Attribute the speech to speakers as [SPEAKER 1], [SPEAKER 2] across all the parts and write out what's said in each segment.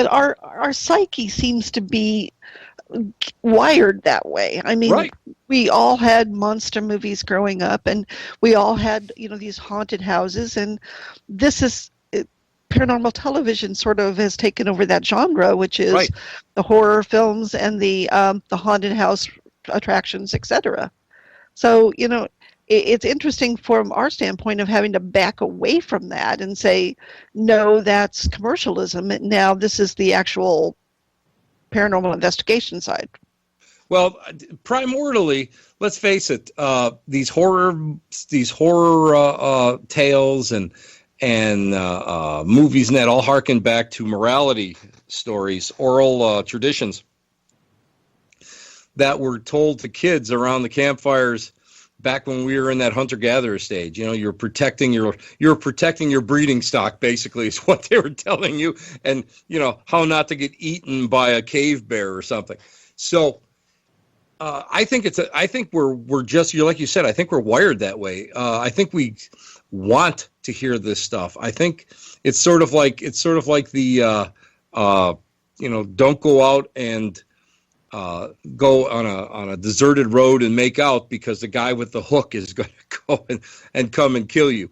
[SPEAKER 1] but our psyche seems to be wired that way. I mean,
[SPEAKER 2] Right.
[SPEAKER 1] we all had monster movies growing up, and we all had, these haunted houses, and this is paranormal television sort of has taken over that genre, which is
[SPEAKER 2] Right.
[SPEAKER 1] the horror films and the haunted house attractions, etc. So, it's interesting from our standpoint of having to back away from that and say, no, that's commercialism. Now this is the actual paranormal investigation side.
[SPEAKER 2] Well, primordially, let's face it, these horror tales and movies and that all harken back to morality stories, oral traditions that were told to kids around the campfires back when we were in that hunter-gatherer stage. You're protecting your breeding stock, basically, is what they were telling you, and how not to get eaten by a cave bear or something. So I think we're just, like you said, I think we're wired that way. I think we want to hear this stuff. I think it's sort of like the don't go out and go on a deserted road and make out because the guy with the hook is going to go and come and kill you.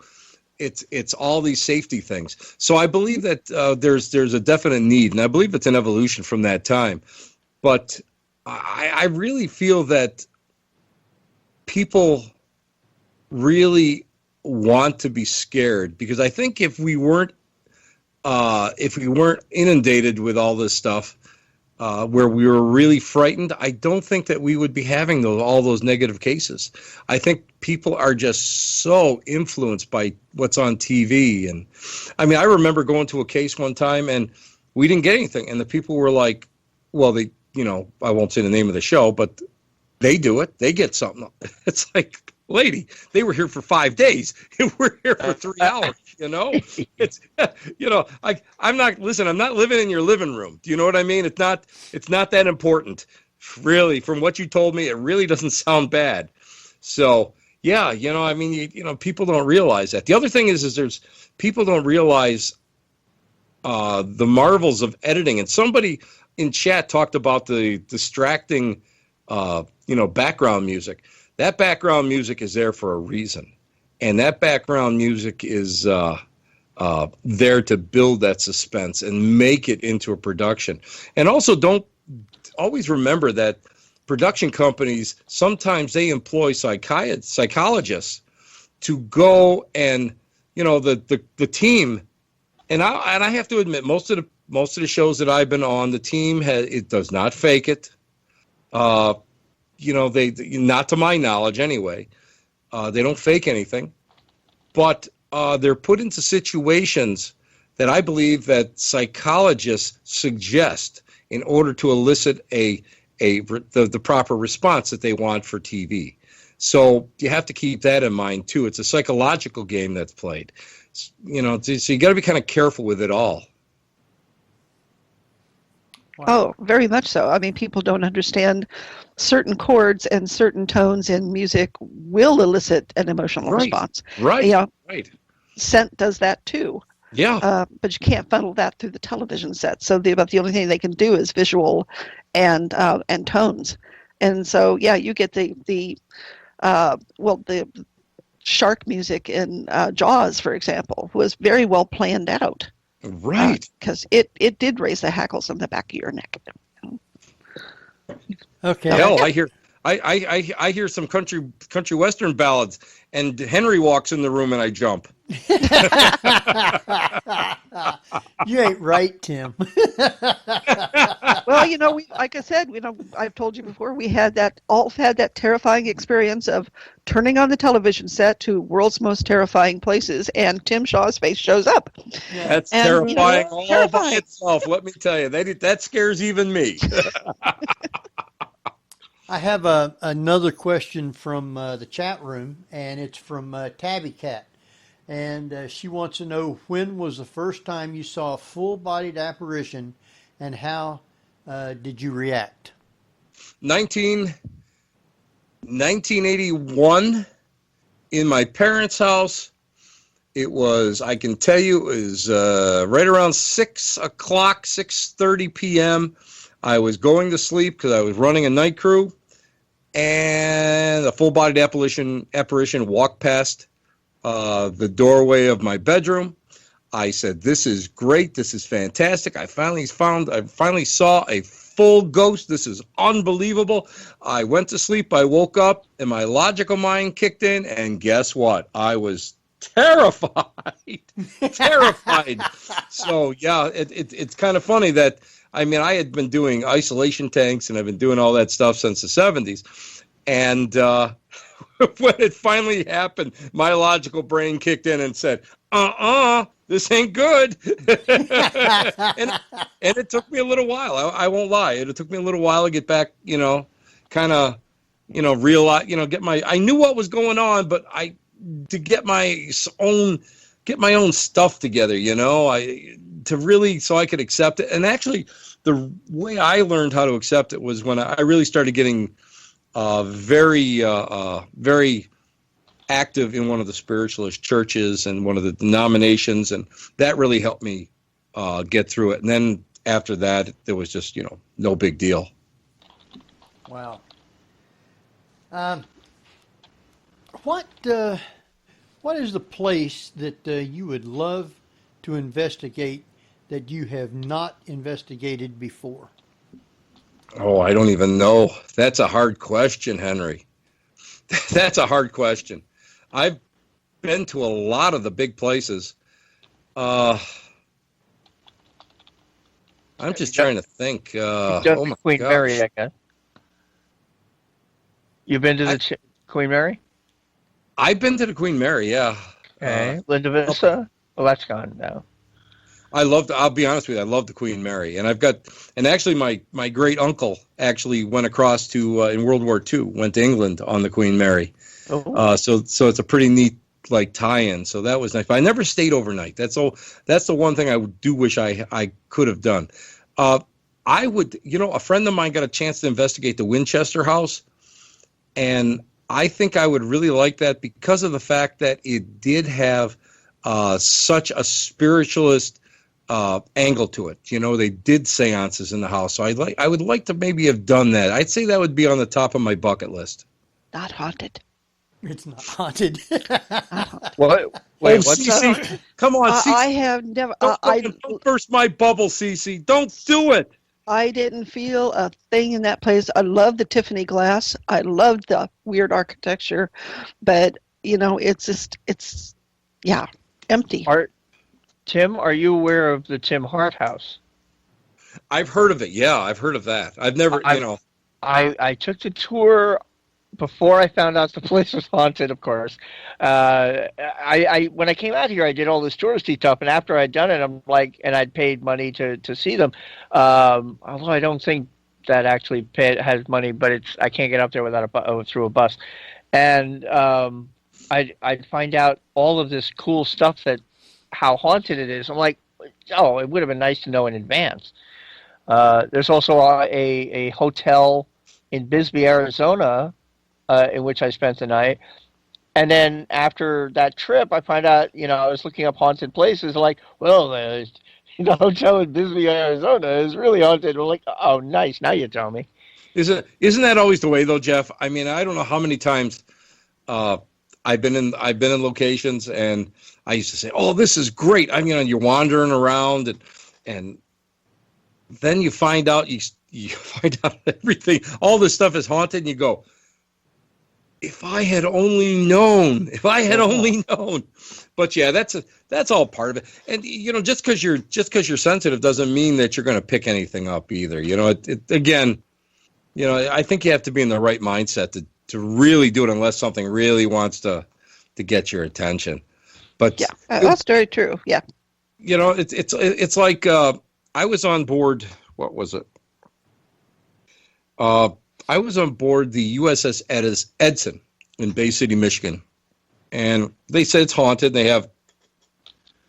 [SPEAKER 2] It's all these safety things. So I believe that there's a definite need, and I believe it's an evolution from that time. But I really feel that people really want to be scared, because I think if we weren't inundated with all this stuff, where we were really frightened, I don't think that we would be having all those negative cases. I think people are just so influenced by what's on TV. And I mean, I remember going to a case one time and we didn't get anything. And the people were like, well, I won't say the name of the show, but they do it. They get something. It's like, lady, they were here for 5 days. We're here for 3 hours. It's, I'm not living in your living room. Do you know what I mean? It's not that important, really. From what you told me, it really doesn't sound bad. So, yeah, people don't realize that. The other thing is people don't realize the marvels of editing. And somebody in chat talked about the distracting, background music. That background music is there for a reason. And that background music is there to build that suspense and make it into a production. And also don't always remember that production companies, sometimes they employ psychologists to go and, the team. And I have to admit, most of the shows that I've been on, the team it does not fake it. They not to my knowledge anyway. They don't fake anything, but they're put into situations that I believe that psychologists suggest in order to elicit the proper response that they want for TV. So you have to keep that in mind too. It's a psychological game that's played. So you got to be kind of careful with it all.
[SPEAKER 1] Wow. Oh, very much so. I mean, people don't understand certain chords and certain tones in music will elicit an emotional response.
[SPEAKER 2] Right. Right.
[SPEAKER 1] Scent does that too.
[SPEAKER 2] Yeah.
[SPEAKER 1] But you can't funnel that through the television set. So the only thing they can do is visual and tones. And so, yeah, you get the shark music in Jaws, for example, was very well planned out.
[SPEAKER 2] Right.
[SPEAKER 1] Because it did raise the hackles on the back of your neck.
[SPEAKER 3] Okay.
[SPEAKER 2] Hell, I hear some country western ballads, and Henry walks in the room and I jump.
[SPEAKER 3] You ain't right, Tim.
[SPEAKER 1] Well, like I said, I've told you before, we had that terrifying experience of turning on the television set to world's most terrifying places, and Tim Shaw's face shows up.
[SPEAKER 2] Yeah. That's terrifying all by itself. Let me tell you, that scares even me.
[SPEAKER 3] I have another question from the chat room, and it's from Tabby Cat. And she wants to know, when was the first time you saw a full-bodied apparition, and how did you react?
[SPEAKER 2] 1981 in my parents' house. It was, I can tell you, it was right around 6 o'clock, 6:30 p.m. I was going to sleep because I was running a night crew, and a full-bodied apparition walked past the doorway of my bedroom. I said, "This is great. This is fantastic. I finally saw a full ghost. This is unbelievable." I went to sleep. I woke up, and my logical mind kicked in, and guess what? I was terrified. Terrified. So yeah, it's kind of funny that, I mean, I had been doing isolation tanks and I've been doing all that stuff since the 70s, and when it finally happened, my logical brain kicked in and said, this ain't good. and it took me a little while. I won't lie, it took me a little while to get back, kind of realize, I knew what was going on, but to get my own stuff together, so I could accept it. And actually, the way I learned how to accept it was when I really started getting very active in one of the spiritualist churches and one of the denominations, and that really helped me get through it. And then after that, there was just no big deal.
[SPEAKER 3] Wow. What is the place that you would love to investigate that you have not investigated before?
[SPEAKER 2] Oh, I don't even know. That's a hard question, Henry. That's a hard question. I've been to a lot of the big places. I'm just trying to think.
[SPEAKER 4] You've done Queen
[SPEAKER 2] gosh.
[SPEAKER 4] Mary, I guess. You've been to the Queen Mary?
[SPEAKER 2] I've been to the Queen Mary, yeah.
[SPEAKER 4] Okay. Linda Vista? Well, that's gone now.
[SPEAKER 2] I'll be honest with you, I love the Queen Mary. And actually my great uncle actually went across to, in World War II, went to England on the Queen Mary.
[SPEAKER 4] Oh.
[SPEAKER 2] So it's a pretty neat, tie-in. So that was nice. But I never stayed overnight. That's the one thing I do wish I could have done. I would, a friend of mine got a chance to investigate the Winchester House. And I think I would really like that because of the fact that it did have such a spiritualist angle to it. They did seances in the house. So I would like to maybe have done that. I'd say that would be on the top of my bucket list.
[SPEAKER 1] Not haunted.
[SPEAKER 3] It's not haunted.
[SPEAKER 4] What? Wait, what's
[SPEAKER 2] Cece,
[SPEAKER 4] that?
[SPEAKER 2] come on, Cece.
[SPEAKER 1] I have never.
[SPEAKER 2] Don't burst my bubble, Cece. Don't do it.
[SPEAKER 1] I didn't feel a thing in that place. I love the Tiffany glass. I love the weird architecture, but it's empty.
[SPEAKER 4] Tim, are you aware of the Tim Hart House?
[SPEAKER 2] I've heard of it. Yeah, I've heard of that. I've never,
[SPEAKER 4] I took the tour before I found out the place was haunted, of course. I when I came out here, I did all this touristy stuff, and after I'd done it, I'm like, and I'd paid money to see them. Although I don't think that actually has money, but I can't get up there without through a bus. And I'd find out all of this cool stuff how haunted it is. I'm like, oh, it would have been nice to know in advance. There's also a hotel in Bisbee, Arizona, in which I spent the night. And then after that trip, I find out, I was looking up haunted places, like, well, the hotel in Bisbee, Arizona is really haunted. We're like, oh, nice. Now you tell me.
[SPEAKER 2] Isn't that always the way, though, Jeff? I mean, I don't know how many times I've been in locations, and I used to say, oh, this is great. I mean, you're wandering around, and then you find out you find out everything, all this stuff is haunted, and you go, if I had only known. But yeah, that's all part of it. And just because you're sensitive doesn't mean that you're going to pick anything up either. Again, I think you have to be in the right mindset to really do it, unless something really wants to get your attention. But
[SPEAKER 1] yeah, that's very true. Yeah.
[SPEAKER 2] It's like I was on board. What was it? I was on board the USS Edson in Bay City, Michigan, and they said it's haunted. They have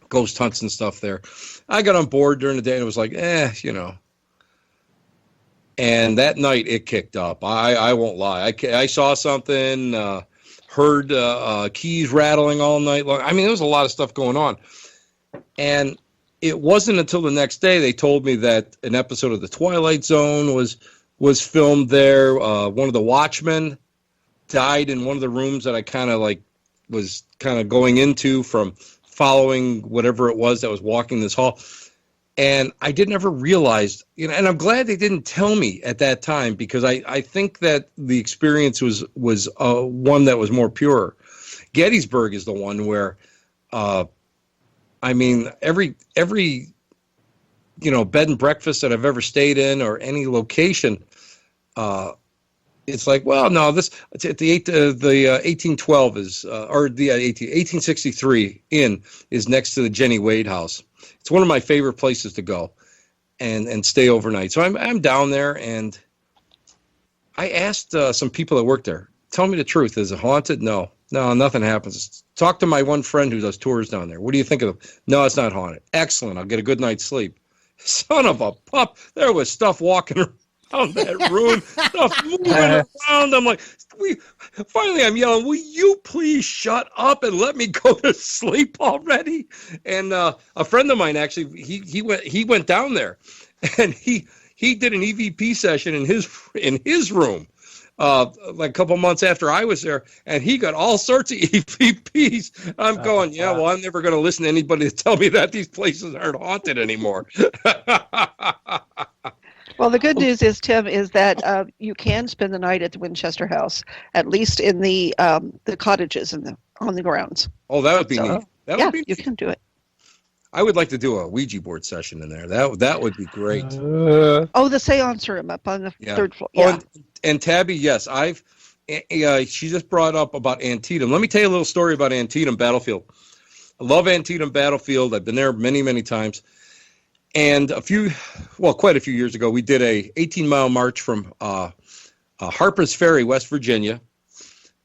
[SPEAKER 2] ghost hunts and stuff there. I got on board during the day, and it was like, And that night, it kicked up. I won't lie. I saw something. heard keys rattling all night long. I mean, there was a lot of stuff going on. And it wasn't until the next day they told me that an episode of The Twilight Zone was filmed there. One of the watchmen died in one of the rooms that I kind of was kind of going into from following whatever it was that was walking this hall. And I didn't ever realize, and I'm glad they didn't tell me at that time, because I think that the experience was one that was more pure. Gettysburg is the one where, I mean, every bed and breakfast that I've ever stayed in or any location, it's like, well, no, it's at the 1812 is, or the 1863 Inn is next to the Jenny Wade House. It's one of my favorite places to go and stay overnight. So I'm down there, and I asked some people that work there, tell me the truth. Is it haunted? No, nothing happens. Talk to my one friend who does tours down there. What do you think of them? No, it's not haunted. Excellent. I'll get a good night's sleep. Son of a pup. There was stuff walking around that room, stuff moving around. I'm like, finally I'm yelling, will you please shut up and let me go to sleep already? And a friend of mine, actually, he went down there, and he did an EVP session in his room like a couple months after I was there, and he got all sorts of EVPs. I'm going, yeah, well, I'm never going to listen to anybody to tell me that these places aren't haunted anymore.
[SPEAKER 1] Well, the good news is, Tim, is that you can spend the night at the Winchester House, at least in the cottages on the grounds.
[SPEAKER 2] Oh, that would be neat. Would be
[SPEAKER 1] you
[SPEAKER 2] neat.
[SPEAKER 1] can do it.
[SPEAKER 2] I would like to do a Ouija board session in there. That would be great.
[SPEAKER 1] The seance room up on the third floor. Yeah.
[SPEAKER 2] And Tabby, yes, she just brought up about Antietam. Let me tell you a little story about Antietam Battlefield. I love Antietam Battlefield. I've been there many, many times. And quite a few years ago, we did a 18-mile march from Harper's Ferry, West Virginia,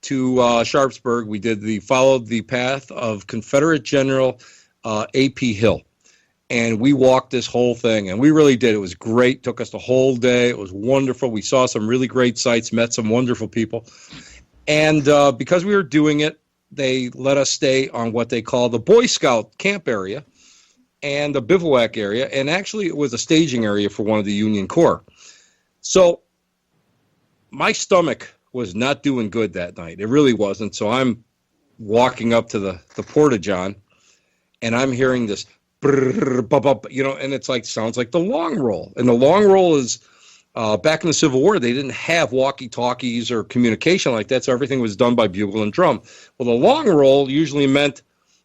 [SPEAKER 2] to Sharpsburg. We followed the path of Confederate General A.P. Hill, and we walked this whole thing, and we really did. It was great. Took us the whole day. It was wonderful. We saw some really great sights, met some wonderful people, and because we were doing it, they let us stay on what they call the Boy Scout camp area and the bivouac area, and actually it was a staging area for one of the Union Corps. So my stomach was not doing good that night. It really wasn't. So I'm walking up to the porta-john, and I'm hearing this, and it's like, sounds like the long roll. And the long roll is, back in the Civil War, they didn't have walkie-talkies or communication like that, so everything was done by bugle and drum. Well, the long roll usually meant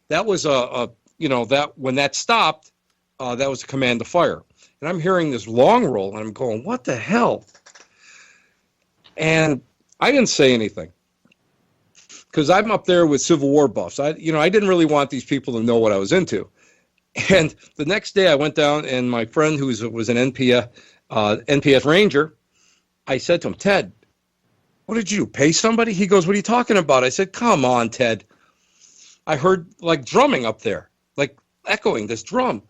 [SPEAKER 2] that was that when that stopped, that was a command to fire. And I'm hearing this long roll, and I'm going, what the hell? And I didn't say anything, because I'm up there with Civil War buffs. I didn't really want these people to know what I was into. And the next day I went down, and my friend who was an NPF Ranger, I said to him, Ted, what did you do, pay somebody? He goes, what are you talking about? I said, come on, Ted. I heard like drumming up there, like echoing this drum.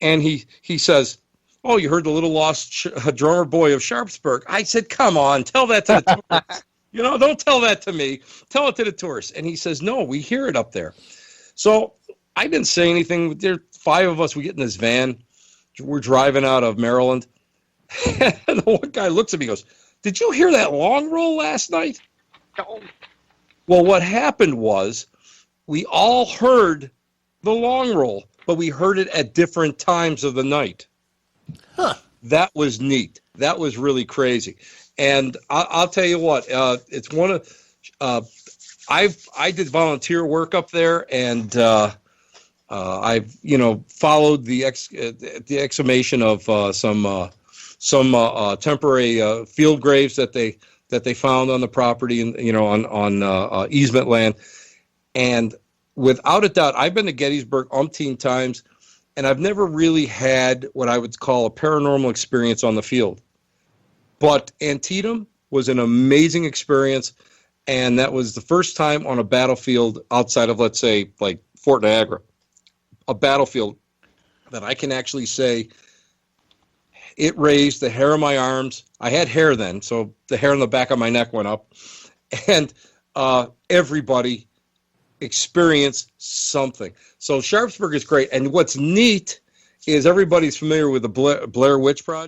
[SPEAKER 2] And he says, oh, you heard the little lost drummer boy of Sharpsburg. I said, come on, tell that to the tourists. Don't tell that to me. Tell it to the tourists. And he says, no, we hear it up there. So I didn't say anything. There are 5 of us. We get in this van. We're driving out of Maryland. And the one guy looks at me and goes, did you hear that long roll last night? No. Well, what happened was we all heard the long roll, but we heard it at different times of the night. Huh. That was neat. That was really crazy. And I'll tell you what, it's one of, I did volunteer work up there, and I've followed the exhumation of some temporary field graves that they found on the property and on easement land. And without a doubt, I've been to Gettysburg umpteen times, and I've never really had what I would call a paranormal experience on the field. But Antietam was an amazing experience, and that was the first time on a battlefield outside of, let's say, like Fort Niagara, a battlefield that I can actually say it raised the hair on my arms. I had hair then, so the hair on the back of my neck went up. And everybody experience something. So Sharpsburg is great. And what's neat is everybody's familiar with the Blair Witch Project.